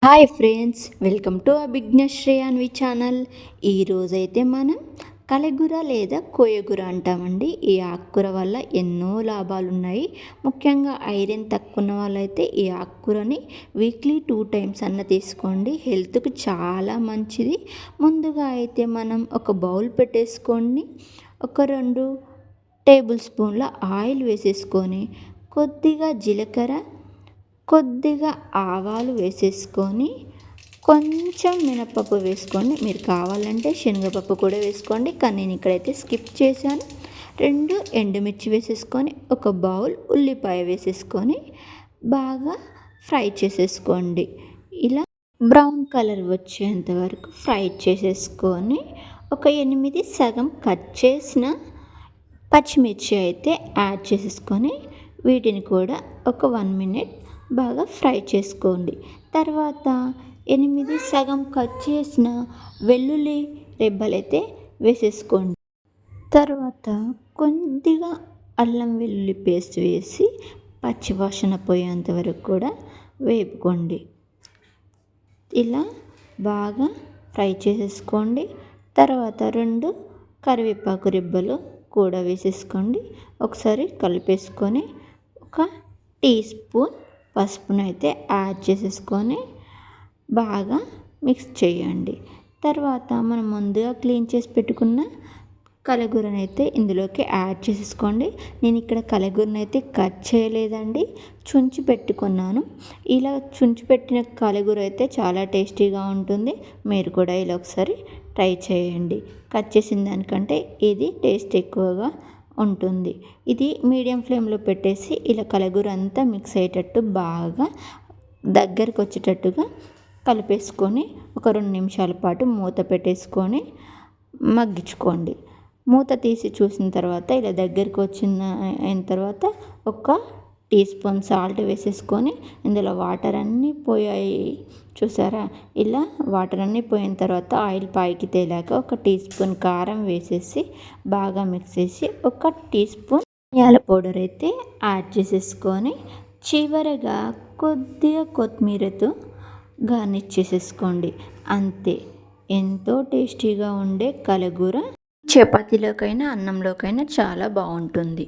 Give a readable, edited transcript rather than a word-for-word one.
Hi friends, welcome to Abhigyashri Anvi channel. ఈరోజైతే మనం కలెగూర లేదా కోయగూర అంటామండి. ఈ ఆకుకూర వల్ల ఎన్నో లాభాలు ఉన్నాయి. ముఖ్యంగా ఐరన్ తక్కువ ఉన్న వాళ్ళైతే ఈ ఆకుకూరని వీక్లీ 2 టైమ్స్ అన్న తీసుకోండి. హెల్త్కి చాలా మంచిది. ముందుగా అయితే మనం ఒక బౌల్ పెట్టేసుకొని ఒక 2 టేబుల్ స్పూన్ల ఆయిల్ వేసేసుకొని కొద్దిగా జీలకర్ర, కొద్దిగా ఆవాలు వేసేసుకొని కొంచెం మినపప్పు వేసుకోండి. మీరు కావాలంటే శనగపప్పు కూడా వేసుకోండి, కానీ నేను ఇక్కడైతే స్కిప్ చేశాను. 2 ఎండుమిర్చి వేసేసుకొని ఒక బౌల్ ఉల్లిపాయ వేసేసుకొని బాగా ఫ్రై చేసేసుకోండి. ఇలా బ్రౌన్ కలర్ వచ్చేంత వరకు ఫ్రై చేసేసుకొని ఒక 8 సగం కట్ చేసిన పచ్చిమిర్చి అయితే యాడ్ చేసేసుకొని వీటిని కూడా ఒక 1 మినిట్ బాగా ఫ్రై చేసుకోండి. తర్వాత 8 సగం కట్ చేసిన వెల్లుల్లి రెబ్బలైతే వేసేసుకోండి. తర్వాత కొద్దిగా అల్లం వెల్లుల్లి పేస్ట్ వేసి పచ్చివాసన పోయేంత వరకు కూడా వేపుకోండి. ఇలా బాగా ఫ్రై చేసేసుకోండి. తర్వాత 2 కరివేపాకు రెబ్బలు కూడా వేసేసుకోండి. ఒకసారి కలిపేసుకొని ఒక టీ స్పూన్ పసుపునైతే యాడ్ చేసేసుకొని బాగా మిక్స్ చేయండి. తర్వాత మనం ముందుగా క్లీన్ చేసి పెట్టుకున్న కలగూరను అయితే ఇందులోకి యాడ్ చేసేసుకోండి. నేను ఇక్కడ కలగూరను అయితే కట్ చేయలేదండి, చుంచి పెట్టుకున్నాను. ఇలా చుంచి పెట్టిన కలగూర అయితే చాలా టేస్టీగా ఉంటుంది. మీరు కూడా ఇలా ఒకసారి ట్రై చేయండి. కట్ చేసిన దానికంటే ఇది టేస్ట్ ఎక్కువగా ఉంటుంది. ఇది మీడియం ఫ్లేమ్లో పెట్టేసి ఇలా కలగూర అంతా మిక్స్ అయ్యేటట్టు బాగా దగ్గరకు వచ్చేటట్టుగా కలిపేసుకొని ఒక 2 నిమిషాల పాటు మూత పెట్టేసుకొని మగ్గించుకోండి. మూత తీసి చూసిన తర్వాత ఇలా దగ్గరికి అయిన తర్వాత ఒక టీ స్పూన్ సాల్ట్ వేసేసుకొని ఇందులో వాటర్ అన్నీ పోయాయి చూసారా. ఇలా వాటర్ అన్నీ పోయిన తర్వాత ఆయిల్ పైకి తేలాక ఒక టీ స్పూన్ కారం వేసేసి బాగా మిక్స్ చేసి ఒక టీ స్పూన్ ధనియాల పౌడర్ అయితే యాడ్ చేసేసుకొని చివరగా కొద్దిగా కొత్తిమీరతో గార్నిష్ చేసేసుకోండి. అంతే, ఎంతో టేస్టీగా ఉండే కలగూర చపాతీలోకైనా అన్నంలోకైనా చాలా బాగుంటుంది.